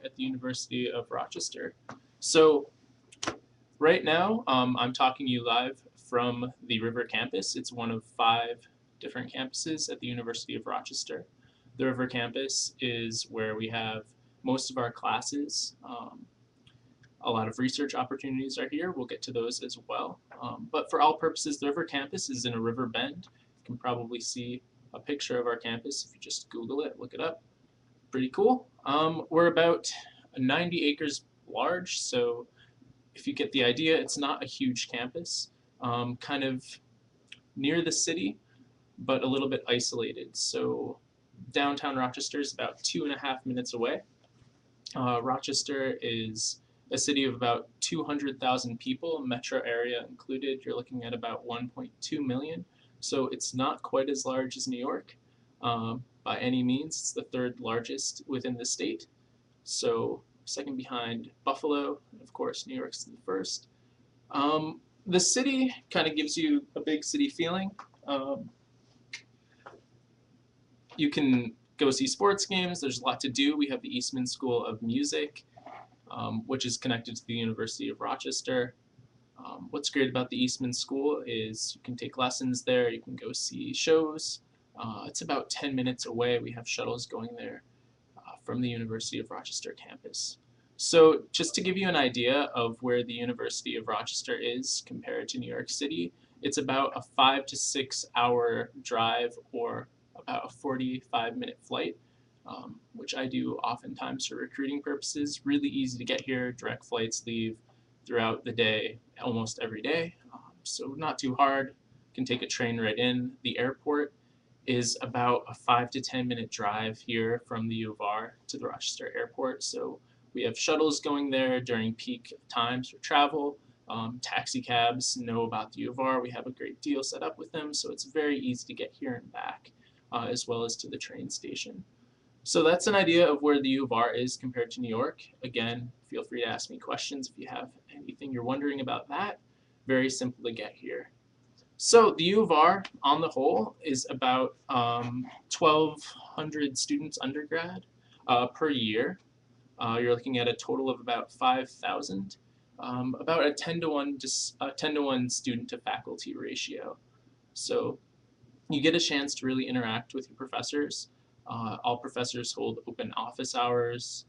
here at the University of Rochester. So right now, I'm talking to you live from the River campus. It's one of 5 different campuses at the University of Rochester. The River campus is where we have most of our classes. A lot of research opportunities are here. We'll get to those as well. But for all purposes, the River campus is in a river bend. You can probably see a picture of our campus if you just Google it, look it up. Pretty cool. We're about 90 acres large, so if you get the idea, it's not a huge campus, kind of near the city, but a little bit isolated. So downtown Rochester is about 2.5 minutes away. Rochester is a city of about 200,000 people, metro area included. You're looking at about 1.2 million. So it's not quite as large as New York by any means. It's the 3rd largest within the state. So second behind Buffalo, and of course New York's the 1st. The city kind of gives you a big city feeling. You can go see sports games. There's a lot to do. We have the Eastman School of Music, which is connected to the University of Rochester. What's great about the Eastman School is you can take lessons there. You can go see shows. It's about 10 minutes away. We have shuttles going there from the University of Rochester campus. So just to give you an idea of where the University of Rochester is compared to New York City, it's about a 5 to 6 hour drive or about a 45-minute flight, which I do oftentimes for recruiting purposes. Really easy to get here. Direct flights leave throughout the day, almost every day. So not too hard. Can take a train right in. The airport is about a 5 to 10 minute drive here from the U of R to the Rochester airport. So we have shuttles going there during peak times for travel. Taxi cabs know about the U of R. We have a great deal set up with them, so it's very easy to get here and back, as well as to the train station. So that's an idea of where the U of R is compared to New York. Again, feel free to ask me questions if you have anything you're wondering about that. Very simple to get here. So the U of R, on the whole, is about 1,200 students undergrad per year. You're looking at a total of about 5,000, about a 10 to 1 student to faculty ratio. So you get a chance to really interact with your professors. All professors hold open office hours.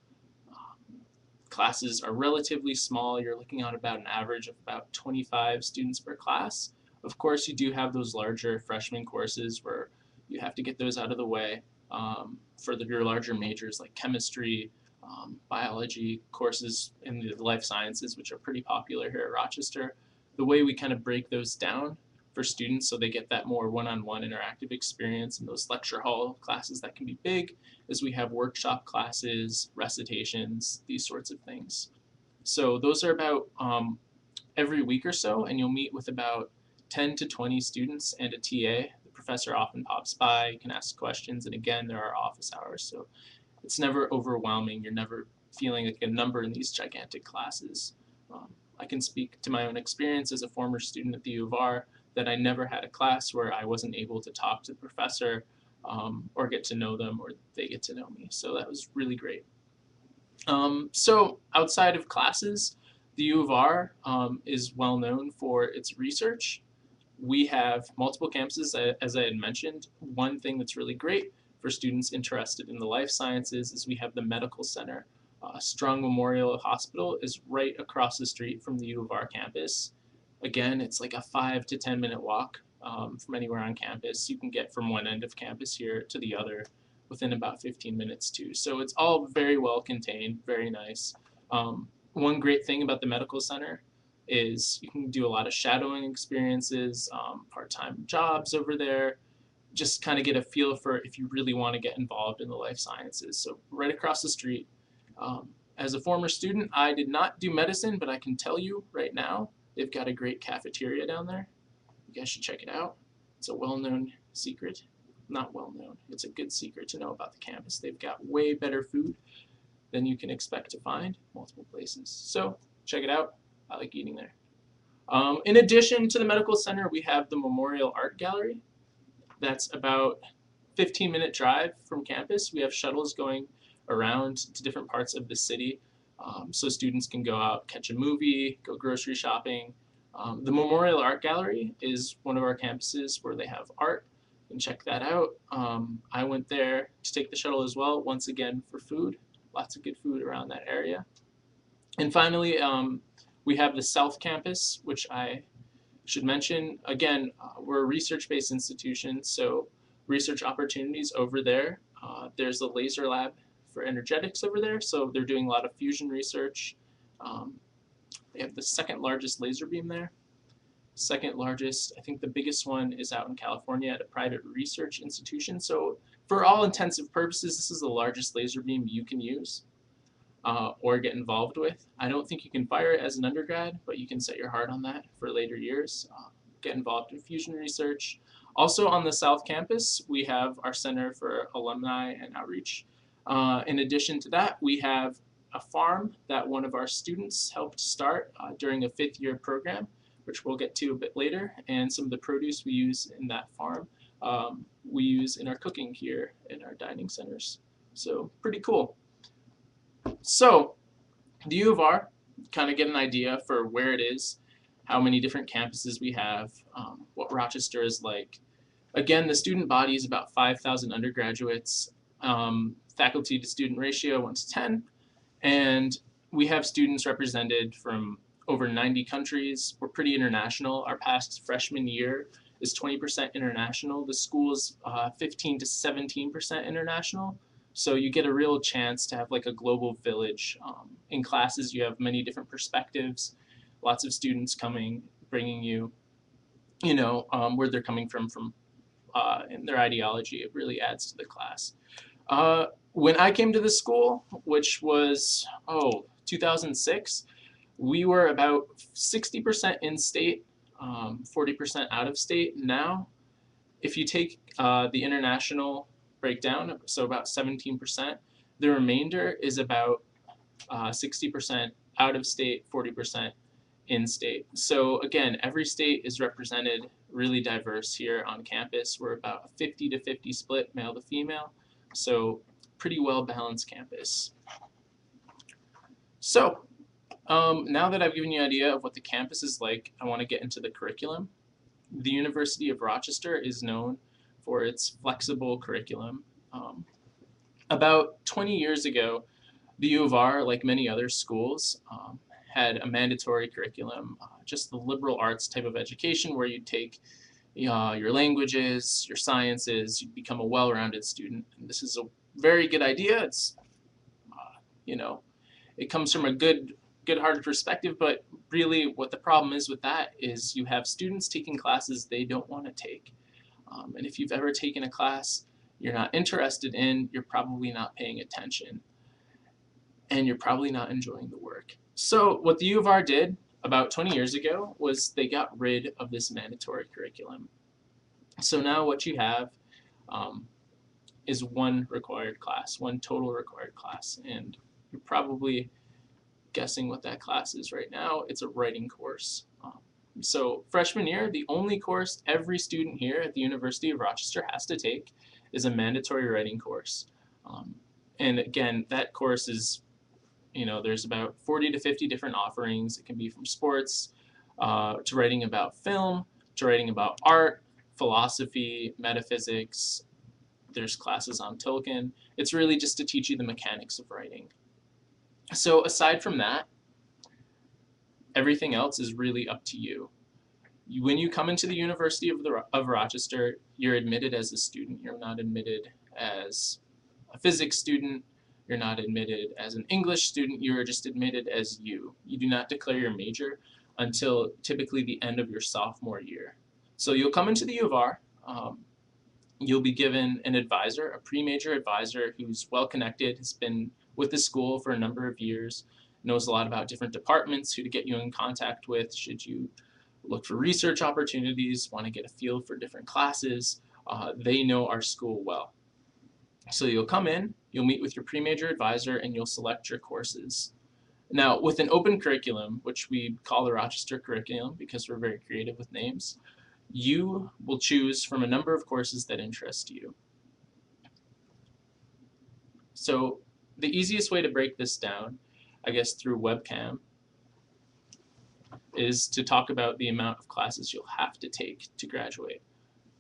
Classes are relatively small. You're looking at about an average of about 25 students per class. Of course, you do have those larger freshman courses where you have to get those out of the way for your larger majors like chemistry, biology courses in the life sciences, which are pretty popular here at Rochester. The way we kind of break those down for students so they get that more one-on-one interactive experience in those lecture hall classes that can be big is we have workshop classes, recitations, these sorts of things. So those are about every week or so, and you'll meet with about 10 to 20 students and a TA. The professor often pops by, you can ask questions, and again, there are office hours, so it's never overwhelming. You're never feeling like a number in these gigantic classes. I can speak to my own experience as a former student at the U of R that I never had a class where I wasn't able to talk to the professor or get to know them or they get to know me. So that was really great. So outside of classes, the U of R is well known for its research. We have multiple campuses, as I had mentioned. One thing that's really great for students interested in the life sciences is we have the medical center. Strong Memorial Hospital is right across the street from the U of R campus. Again, it's like a 5 to 10 minute walk from anywhere on campus. You can get from one end of campus here to the other within about 15 minutes too. So it's all very well contained, very nice. One great thing about the medical center is you can do a lot of shadowing experiences, part-time jobs over there, just kind of get a feel for if you really want to get involved in the life sciences. So right across the street. As a former student, I did not do medicine, but I can tell you right now, they've got a great cafeteria down there. You guys should check it out. It's a well-known secret. Not well-known. It's a good secret to know about the campus. They've got way better food than you can expect to find multiple places. So check it out. I like eating there. In addition to the medical center, we have the Memorial Art Gallery. That's about 15-minute drive from campus. We have shuttles going around to different parts of the city. So students can go out, catch a movie, go grocery shopping. The Memorial Art Gallery is one of our campuses where they have art. You can check that out. I went there to take the shuttle as well, once again for food. Lots of good food around that area. And finally, we have the South Campus, which I should mention. Again, we're a research-based institution, so research opportunities over there. There's a laser lab for energetics over there, so they're doing a lot of fusion research. Um, they have the second largest laser beam there. Second largest, I think the biggest one is out in California at a private research institution. So for all intensive purposes, this is the largest laser beam you can use or get involved with. I don't think you can fire it as an undergrad, but you can set your heart on that for later years. Get involved in fusion research. Also on the South Campus, we have our Center for Alumni and Outreach. In addition to that, we have a farm that one of our students helped start during a fifth-year program, which we'll get to a bit later, and some of the produce we use in that farm we use in our cooking here in our dining centers. So pretty cool. So the U of R, kind of get an idea for where it is, how many different campuses we have, what Rochester is like. Again, the student body is about 5,000 undergraduates, faculty to student ratio 1 to 10, and we have students represented from over 90 countries. We're pretty international. Our past freshman year is 20% international. The school is 15 to 17% international. So you get a real chance to have like a global village. In classes, you have many different perspectives, lots of students coming, bringing you, where they're coming from in their ideology. It really adds to the class. When I came to the school, which was, 2006, we were about 60% in-state, 40% out-of-state. Now, if you take the international breakdown, so about 17%, the remainder is about 60% out-of-state, 40% in-state. So again, every state is represented, really diverse here on campus. We're about a 50 to 50 split, male to female, so pretty well-balanced campus. So now that I've given you an idea of what the campus is like, I want to get into the curriculum. The University of Rochester is known for its flexible curriculum. About 20 years ago, the U of R, like many other schools, had a mandatory curriculum, just the liberal arts type of education where you take your languages, your sciences, you become a well-rounded student. And this is a very good idea. It's, it comes from a good-hearted perspective, but really what the problem is with that is you have students taking classes they don't want to take. And if you've ever taken a class you're not interested in, you're probably not paying attention. And you're probably not enjoying the work. So what the U of R did about 20 years ago was they got rid of this mandatory curriculum. So now what you have is one required class, one total required class. And you're probably guessing what that class is right now. It's a writing course. So freshman year, the only course every student here at the University of Rochester has to take is a mandatory writing course. And again, that course is, there's about 40 to 50 different offerings. It can be from sports to writing about film, to writing about art, philosophy, metaphysics. There's classes on Tolkien. It's really just to teach you the mechanics of writing. So aside from that, everything else is really up to you. When you come into the University of Rochester, you're admitted as a student. You're not admitted as a physics student. You're not admitted as an English student. You are just admitted as you. You do not declare your major until typically the end of your sophomore year. So you'll come into the U of R. You'll be given an advisor, a pre-major advisor who's well-connected, has been with the school for a number of years, knows a lot about different departments, who to get you in contact with should you look for research opportunities, want to get a feel for different classes. They know our school well. So you'll come in, you'll meet with your pre-major advisor, and you'll select your courses. Now, with an open curriculum, which we call the Rochester curriculum because we're very creative with names, you will choose from a number of courses that interest you. So the easiest way to break this down, I guess through webcam, is to talk about the amount of classes you'll have to take to graduate.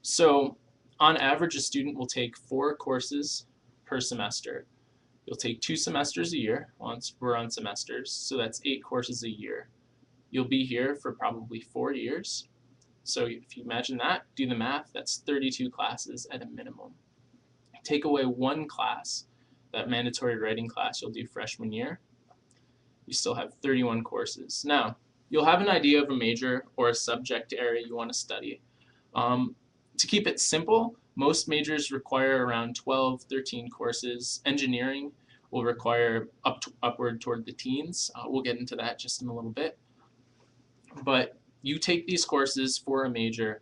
So on average, a student will take 4 courses per semester. You'll take 2 semesters a year. Once we're on semesters, so that's 8 courses a year. You'll be here for probably 4 years. So if you imagine that, do the math, that's 32 classes at a minimum. Take away 1 class, that mandatory writing class you'll do freshman year, you still have 31 courses. Now, you'll have an idea of a major or a subject area you want to study. To keep it simple, most majors require around 12, 13 courses. Engineering will require upward toward the teens. We'll get into that just in a little bit. But you take these courses for a major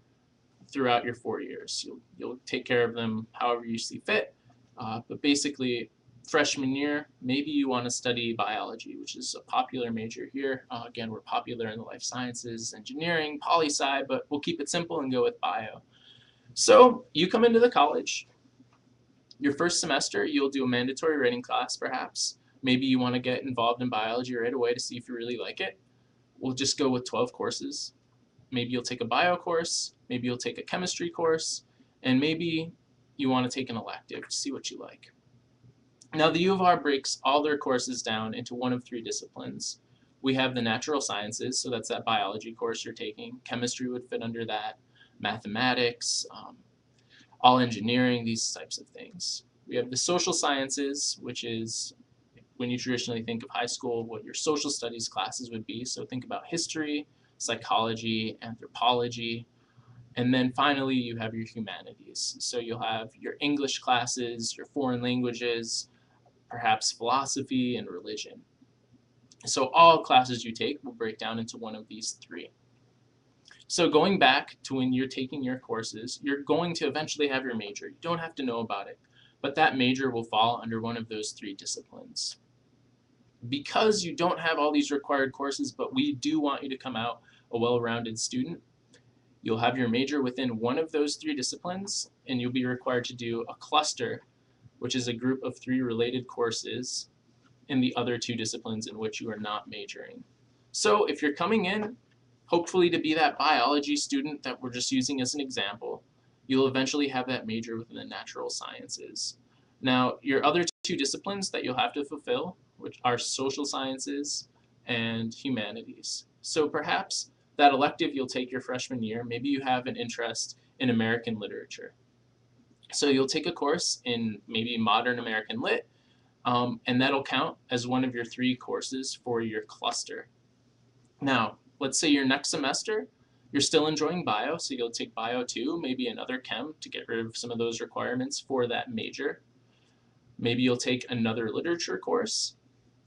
throughout your 4 years. You'll take care of them however you see fit. But basically, freshman year, maybe you want to study biology, which is a popular major here. Again, we're popular in the life sciences, engineering, poli-sci, but we'll keep it simple and go with bio. So you come into the college. Your first semester, you'll do a mandatory writing class, perhaps. Maybe you want to get involved in biology right away to see if you really like it. We'll just go with 12 courses. Maybe you'll take a bio course, maybe you'll take a chemistry course, and maybe you want to take an elective to see what you like. Now, the U of R breaks all their courses down into one of 3 disciplines. We have the natural sciences, so that's that biology course you're taking. Chemistry would fit under that, mathematics, all engineering, these types of things. We have the social sciences, which is when you traditionally think of high school, what your social studies classes would be. So think about history, psychology, anthropology, and then finally you have your humanities. So you'll have your English classes, your foreign languages, perhaps philosophy and religion. So all classes you take will break down into one of these 3. So going back to when you're taking your courses, you're going to eventually have your major. You don't have to know about it, but that major will fall under one of those 3 disciplines. Because you don't have all these required courses, but we do want you to come out a well-rounded student, you'll have your major within one of those 3 disciplines, and you'll be required to do a cluster, which is a group of 3 related courses in the other 2 disciplines in which you are not majoring. So if you're coming in, hopefully to be that biology student that we're just using as an example, you'll eventually have that major within the natural sciences. Now, your other 2 disciplines that you'll have to fulfill, which are social sciences and humanities. So perhaps that elective you'll take your freshman year, maybe you have an interest in American literature. So you'll take a course in maybe modern American lit, and that'll count as one of your 3 courses for your cluster. Now, let's say your next semester, you're still enjoying bio, so you'll take bio 2, maybe another chem to get rid of some of those requirements for that major. Maybe you'll take another literature course,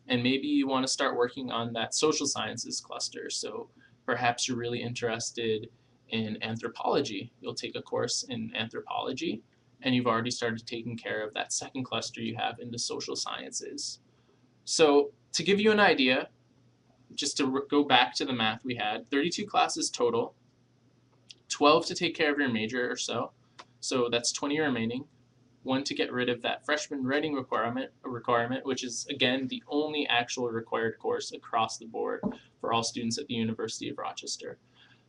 and maybe you want to start working on that social sciences cluster. So perhaps you're really interested in anthropology. You'll take a course in anthropology, and you've already started taking care of that second cluster you have in the social sciences. So to give you an idea, just to go back to the math we had, 32 classes total, 12 to take care of your major or so. So that's 20 remaining. 1 to get rid of that freshman writing requirement, which is, again, the only actual required course across the board for all students at the University of Rochester.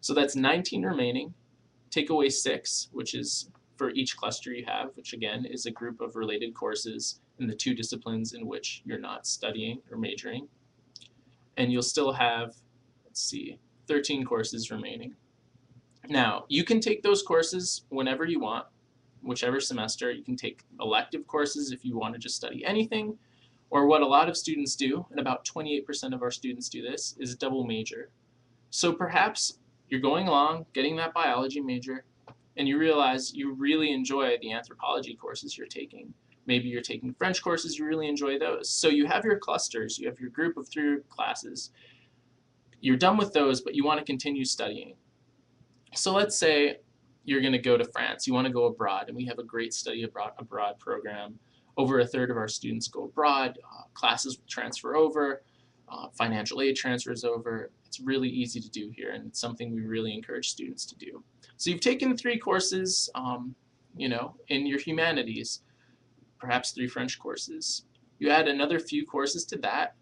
So that's 19 remaining. Take away 6, which is for each cluster you have, which again is a group of related courses in the 2 disciplines in which you're not studying or majoring. And you'll still have, 13 courses remaining. Now, you can take those courses whenever you want, whichever semester. You can take elective courses if you want to just study anything, or what a lot of students do, and about 28% of our students do this, is double major. So perhaps you're going along, getting that biology major, and you realize you really enjoy the anthropology courses you're taking. Maybe you're taking French courses, you really enjoy those. So you have your clusters, you have your group of 3 classes. You're done with those, but you want to continue studying. So let's say you're going to go to France, you want to go abroad, and we have a great study abroad program. Over a third of our students go abroad, classes transfer over, financial aid transfers over. It's really easy to do here, and it's something we really encourage students to do. So you've taken 3 courses, in your humanities, perhaps 3 French courses. You add another few courses to that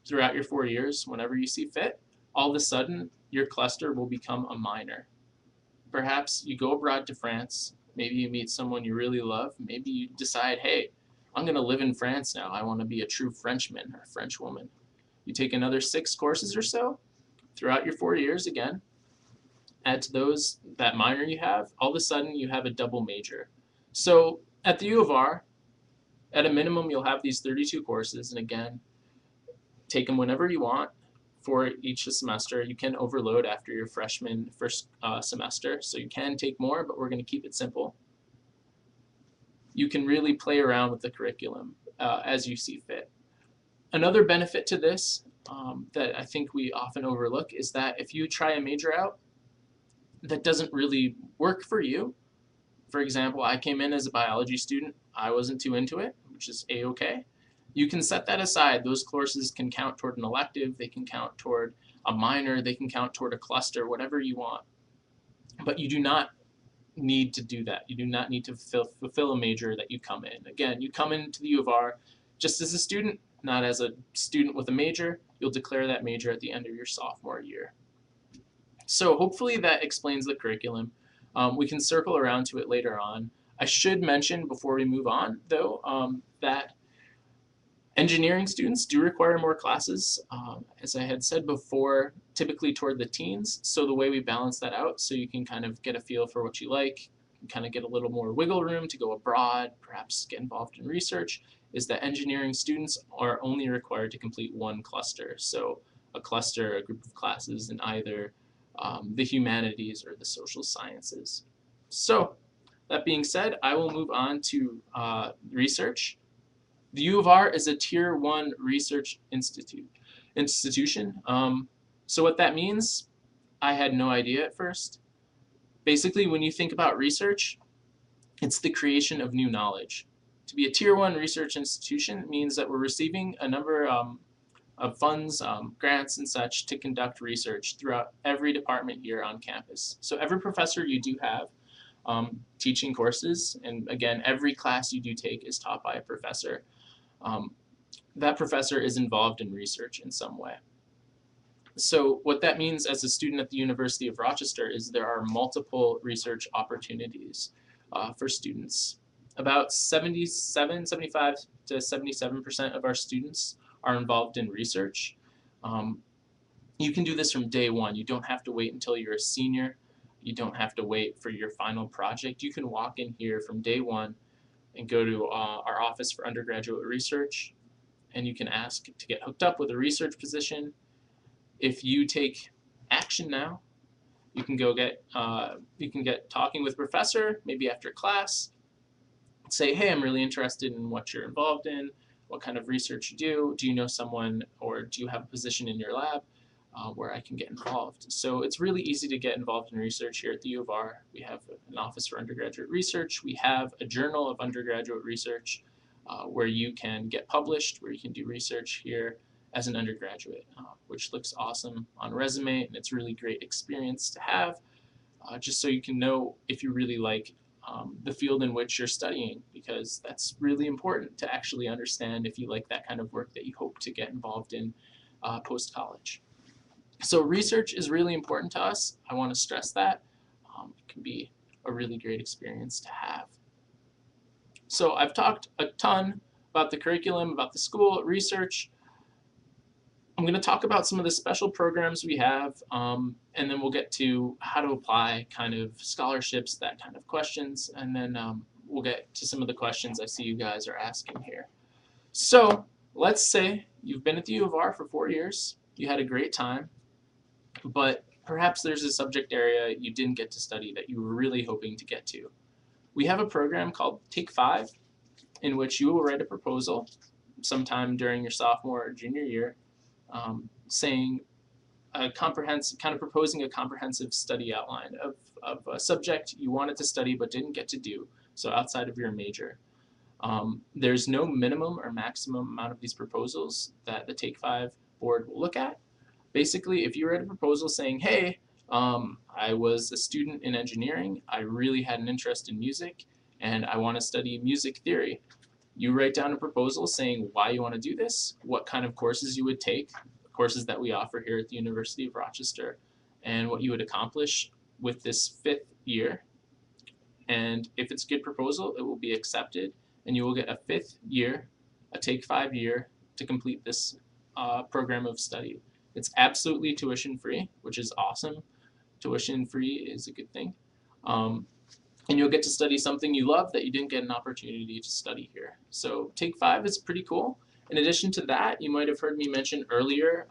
throughout your 4 years whenever you see fit. All of a sudden, your cluster will become a minor. Perhaps you go abroad to France. Maybe you meet someone you really love. Maybe you decide, hey, I'm going to live in France now. I want to be a true Frenchman or French woman. You take another 6 courses or so throughout your 4 years again, add to those that minor you have, all of a sudden you have a double major. So at the U of R, at a minimum, you'll have these 32 courses, and again, take them whenever you want for each semester. You can overload after your freshman first semester, so you can take more, but we're going to keep it simple. You can really play around with the curriculum as you see fit. Another benefit to this that I think we often overlook is that if you try a major out that doesn't really work for you, for example, I came in as a biology student, I wasn't too into it, which is a-okay. You can set that aside. Those courses can count toward an elective, they can count toward a minor, they can count toward a cluster, whatever you want. But you do not need to do that. You do not need to fulfill a major that you come in. Again, you come into the U of R just as a student, not as a student with a major. You'll declare that major at the end of your sophomore year. So hopefully that explains the curriculum. We can circle around to it later on. I should mention before we move on, though, that engineering students do require more classes, as I had said before, typically toward the teens. So the way we balance that out, so you can kind of get a feel for what you like, kind of get a little more wiggle room to go abroad, perhaps get involved in research, is that engineering students are only required to complete one cluster. So a cluster, a group of classes in either the humanities or the social sciences. So that being said, I will move on to research. The U of R is a Tier 1 research institution. So what that means, I had no idea at first. Basically, when you think about research, it's the creation of new knowledge. To be a Tier 1 research institution means that we're receiving a number of funds, grants, and such to conduct research throughout every department here on campus. So every professor you do have teaching courses, and again, every class you do take is taught by a professor. That professor is involved in research in some way. So what that means as a student at the University of Rochester is there are multiple research opportunities for students. About 75 to 77% of our students are involved in research. You can do this from day one. You don't have to wait until you're a senior. You don't have to wait for your final project. You can walk in here from day one and go to our office for undergraduate research, and you can ask to get hooked up with a research position. If you take action now, you can go get talking with professor, maybe after class. Say, hey, I'm really interested in what you're involved in, what kind of research you do you know someone, or do you have a position in your lab where I can get involved? So it's really easy to get involved in research here at the U of R. We have an office for undergraduate research. We have a journal of undergraduate research where you can get published, where you can do research here as an undergraduate, which looks awesome on a resume, and it's a really great experience to have, just so you can know if you really like the field in which you're studying, because that's really important to actually understand if you like that kind of work that you hope to get involved in post-college. So research is really important to us. I want to stress that. It can be a really great experience to have. So I've talked a ton about the curriculum, about the school, research. I'm going to talk about some of the special programs we have, and then we'll get to how to apply kind of scholarships, that kind of questions, and then we'll get to some of the questions I see you guys are asking here. So let's say you've been at the U of R for 4 years, you had a great time, but perhaps there's a subject area you didn't get to study that you were really hoping to get to. We have a program called Take 5, in which you will write a proposal sometime during your sophomore or junior year, saying proposing a comprehensive study outline of a subject you wanted to study but didn't get to do, so outside of your major. There's no minimum or maximum amount of these proposals that the Take 5 board will look at. Basically, if you write a proposal saying, hey, I was a student in engineering, I really had an interest in music, and I want to study music theory, You write down a proposal saying why you want to do this, what kind of courses you would take, courses that we offer here at the University of Rochester, and what you would accomplish with this 5th year. And if it's a good proposal, it will be accepted, and you will get a 5th year, a Take 5 year, to complete this program of study. It's absolutely tuition free, which is awesome. Tuition free is a good thing. And you'll get to study something you love that you didn't get an opportunity to study here. So Take 5 is pretty cool. In addition to that, you might have heard me mention earlier,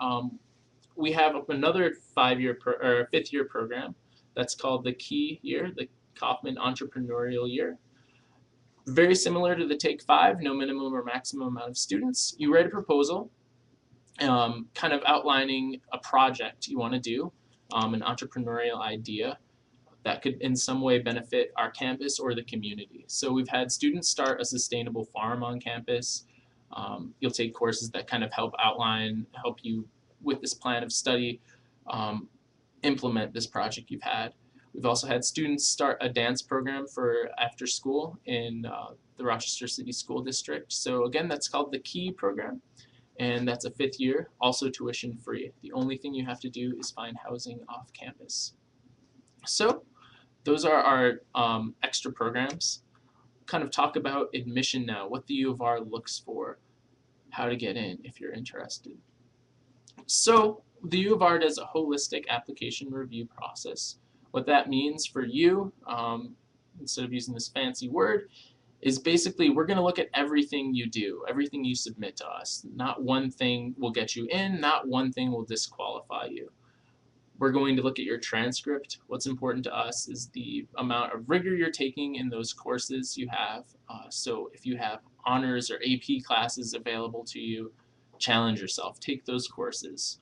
we have another 5th year program that's called the Key Year, the Kaufman Entrepreneurial Year. Very similar to the Take 5, no minimum or maximum amount of students. You write a proposal, kind of outlining a project you want to do, an entrepreneurial idea that could in some way benefit our campus or the community. So we've had students start a sustainable farm on campus. You'll take courses that kind of help you with this plan of study, implement this project you've had. We've also had students start a dance program for after school in the Rochester City School District. So again, that's called the Key program, and that's a 5th year, also tuition free. The only thing you have to do is find housing off campus. So those are our extra programs. Kind of talk about admission now, what the U of R looks for, how to get in if you're interested. So the U of R does a holistic application review process. What that means for you, instead of using this fancy word, is basically we're going to look at everything you do, everything you submit to us. Not one thing will get you in, not one thing will disqualify you. We're going to look at your transcript. What's important to us is the amount of rigor you're taking in those courses you have. So if you have honors or AP classes available to you, challenge yourself, take those courses.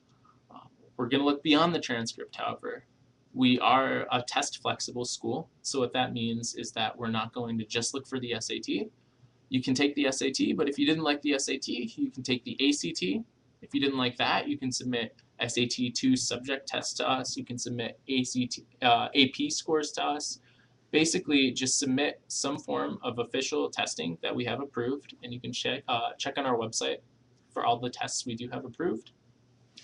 We're going to look beyond the transcript, however. We are a test flexible school, so what that means is that we're not going to just look for the SAT. You can take the SAT, but if you didn't like the SAT, you can take the ACT. If you didn't like that, you can submit SAT 2 subject tests to us. You can submit AP scores to us. Basically, just submit some form of official testing that we have approved, and you can check on our website for all the tests we do have approved.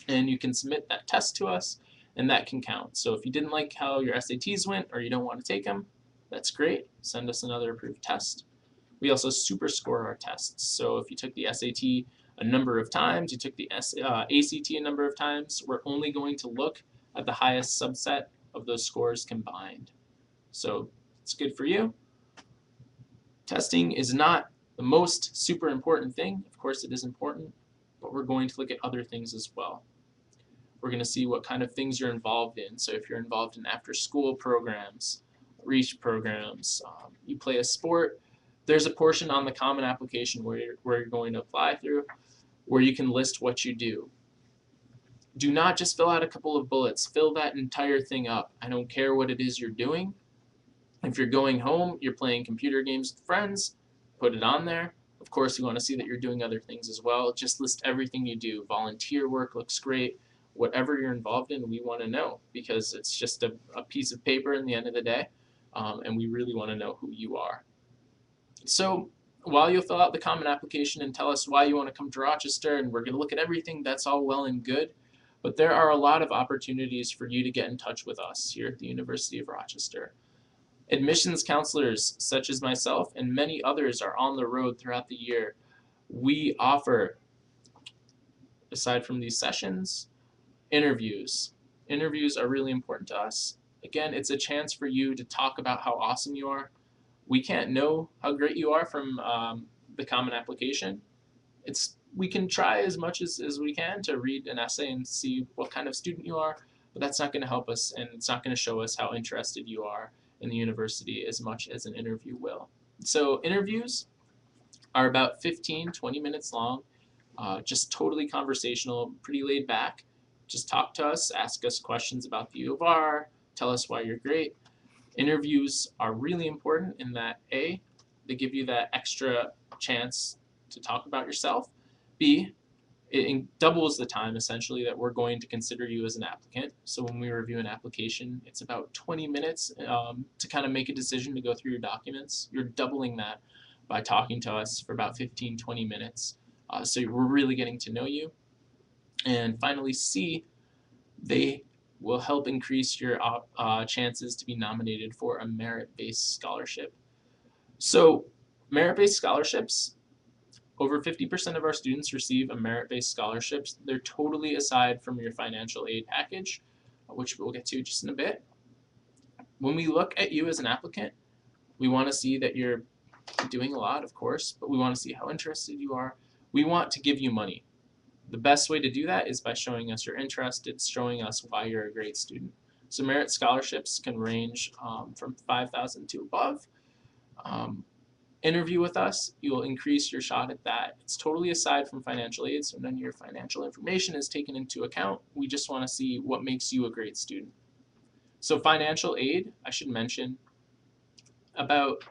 And you can submit that test to us, and that can count. So if you didn't like how your SATs went or you don't want to take them, that's great. Send us another approved test. We also super score our tests. So if you took the SAT a number of times, you took the ACT a number of times, we're only going to look at the highest subset of those scores combined. So it's good for you. Testing is not the most super important thing. Of course it is important, but we're going to look at other things as well. We're going to see what kind of things you're involved in. So if you're involved in after-school programs, reach programs, you play a sport, there's a portion on the Common Application where you're going to apply through where you can list what you do. Do not just fill out a couple of bullets. Fill that entire thing up. I don't care what it is you're doing. If you're going home, you're playing computer games with friends, put it on there. Of course, you want to see that you're doing other things as well. Just list everything you do. Volunteer work looks great. Whatever you're involved in, we want to know because it's just a piece of paper in the end of the day, and we really want to know who you are. So while you'll fill out the Common Application and tell us why you want to come to Rochester, and we're going to look at everything, that's all well and good, but there are a lot of opportunities for you to get in touch with us here at the University of Rochester. Admissions counselors such as myself and many others are on the road throughout the year. We offer, aside from these sessions, interviews. Interviews are really important to us. Again, it's a chance for you to talk about how awesome you are. We can't know how great you are from the Common Application. We can try as much as we can to read an essay and see what kind of student you are, but that's not going to help us, and it's not going to show us how interested you are in the university as much as an interview will. So interviews are about 15-20 minutes long, just totally conversational, pretty laid back. Just talk to us, ask us questions about the U of R, tell us why you're great. Interviews are really important in that A, they give you that extra chance to talk about yourself. B, it doubles the time essentially that we're going to consider you as an applicant. So when we review an application, it's about 20 minutes to kind of make a decision to go through your documents. You're doubling that by talking to us for about 15-20 minutes. So we're really getting to know you. And finally, C, they will help increase your chances to be nominated for a merit-based scholarship. So merit-based scholarships, over 50% of our students receive a merit-based scholarships. They're totally aside from your financial aid package, which we'll get to just in a bit. When we look at you as an applicant, we want to see that you're doing a lot, of course, but we want to see how interested you are. We want to give you money. The best way to do that is by showing us your interest. It's showing us why you're a great student. So merit scholarships can range from $5,000 to above. Interview with us, you'll increase your shot at that. It's totally aside from financial aid, so none of your financial information is taken into account. We just want to see what makes you a great student. So financial aid, I should mention about,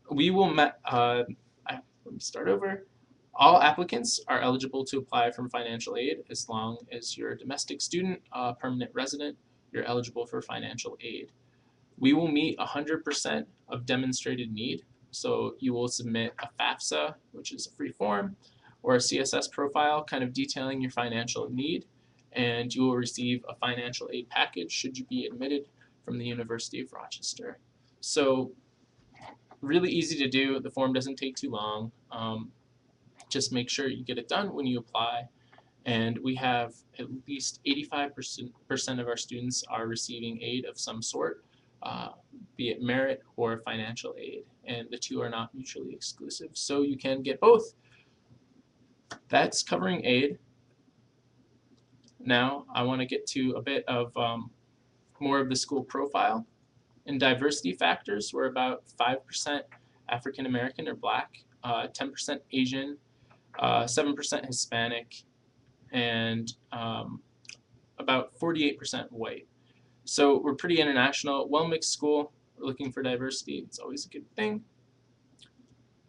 we will, let me start over. All applicants are eligible to apply for financial aid as long as you're a domestic student, permanent resident, you're eligible for financial aid. We will meet 100% of demonstrated need. So you will submit a FAFSA, which is a free form, or a CSS profile kind of detailing your financial need, and you will receive a financial aid package should you be admitted from the University of Rochester. So really easy to do. The form doesn't take too long. Just make sure you get it done when you apply. And we have at least 85% of our students are receiving aid of some sort, be it merit or financial aid, and the two are not mutually exclusive, so you can get both. That's covering aid. Now I want to get to a bit of more of the school profile. In diversity factors, we're about 5% African American or Black, 10% Asian, 7% Hispanic, and about 48% white. So we're pretty international, well-mixed school. We're looking for diversity. It's always a good thing.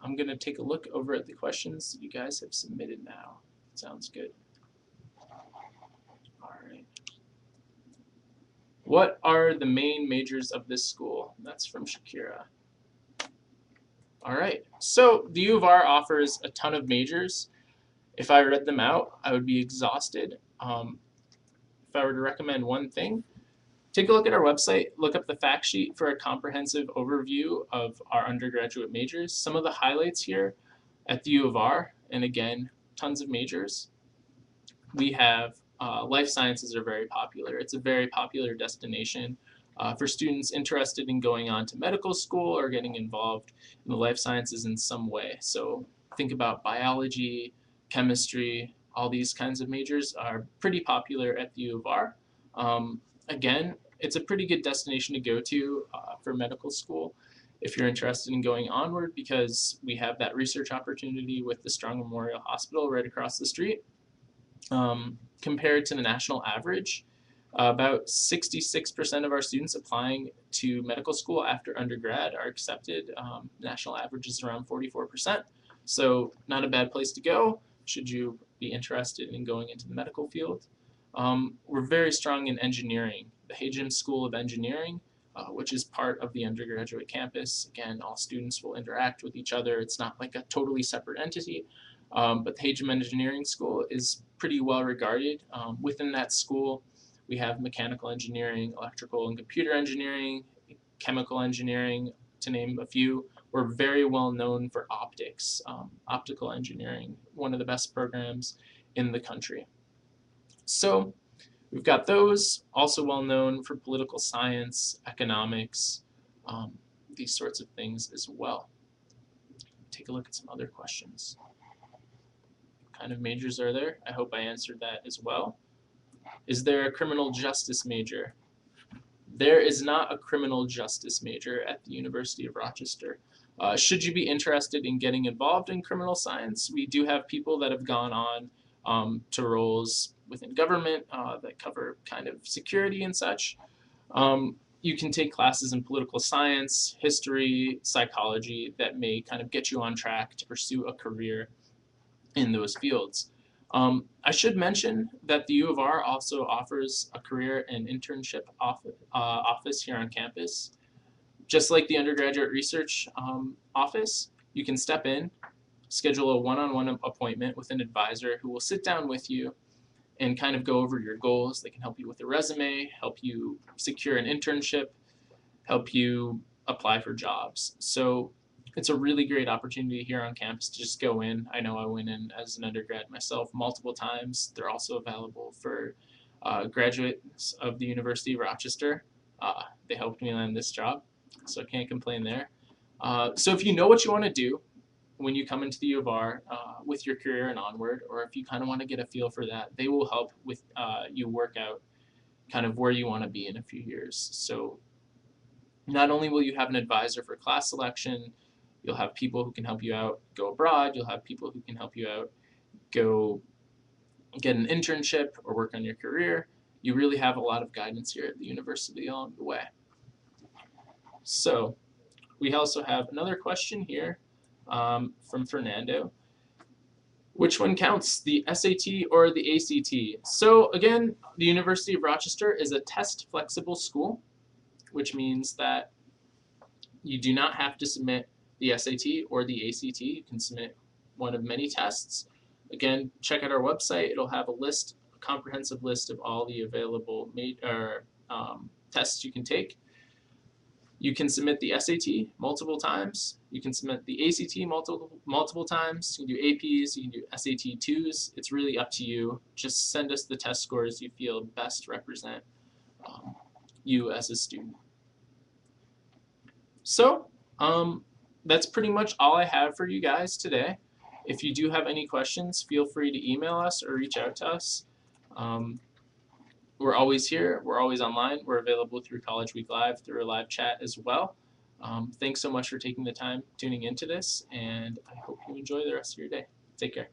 I'm going to take a look over at the questions that you guys have submitted now. Sounds good. All right. What are the main majors of this school? That's from Shakira. All right. So the U of R offers a ton of majors. If I read them out, I would be exhausted. If I were to recommend one thing, take a look at our website, look up the fact sheet for a comprehensive overview of our undergraduate majors. Some of the highlights here at the U of R, and again, tons of majors. We have life sciences are very popular. It's a very popular destination for students interested in going on to medical school or getting involved in the life sciences in some way. So think about biology, chemistry, all these kinds of majors are pretty popular at the U of R. Again, it's a pretty good destination to go to for medical school if you're interested in going onward, because we have that research opportunity with the Strong Memorial Hospital right across the street. Compared to the national average, about 66% of our students applying to medical school after undergrad are accepted. National average is around 44%, so not a bad place to go should you be interested in going into the medical field. We're very strong in engineering. The Hagem School of Engineering, which is part of the undergraduate campus. Again, all students will interact with each other. It's not like a totally separate entity, but the Hagem Engineering School is pretty well regarded. Within that school, we have mechanical engineering, electrical and computer engineering, chemical engineering, to name a few. We're very well known for optics, optical engineering, one of the best programs in the country. So we've got those, also well known for political science, economics, these sorts of things as well. Take a look at some other questions. What kind of majors are there? I hope I answered that as well. Is there a criminal justice major? There is not a criminal justice major at the University of Rochester. Should you be interested in getting involved in criminal science, we do have people that have gone on to roles within government that cover kind of security and such. You can take classes in political science, history, psychology that may kind of get you on track to pursue a career in those fields. I should mention that the U of R also offers a career and internship office here on campus. Just like the undergraduate research office, you can step in, schedule a one-on-one appointment with an advisor who will sit down with you and kind of go over your goals. They can help you with a resume, help you secure an internship, help you apply for jobs. So it's a really great opportunity here on campus to just go in. I know I went in as an undergrad myself multiple times. They're also available for graduates of the University of Rochester. They helped me land this job, so I can't complain there. So if you know what you want to do when you come into the U of R with your career and onward, or if you kind of want to get a feel for that, they will help with you work out kind of where you want to be in a few years. So not only will you have an advisor for class selection, you'll have people who can help you out go abroad, you'll have people who can help you out go get an internship or work on your career. You really have a lot of guidance here at the university along the way. So we also have another question here from Fernando. Which one counts, the SAT or the ACT? So again, the University of Rochester is a test flexible school, which means that you do not have to submit the SAT or the ACT. You can submit one of many tests. Again, check out our website. It'll have a comprehensive list of all the available tests you can take. You can submit the SAT multiple times. You can submit the ACT multiple times. You can do APs. You can do SAT 2s. It's really up to you. Just send us the test scores you feel best represent you as a student. So that's pretty much all I have for you guys today. If you do have any questions, feel free to email us or reach out to us. We're always here. We're always online. We're available through College Week Live, through a live chat as well. Thanks so much for taking the time tuning into this, and I hope you enjoy the rest of your day. Take care.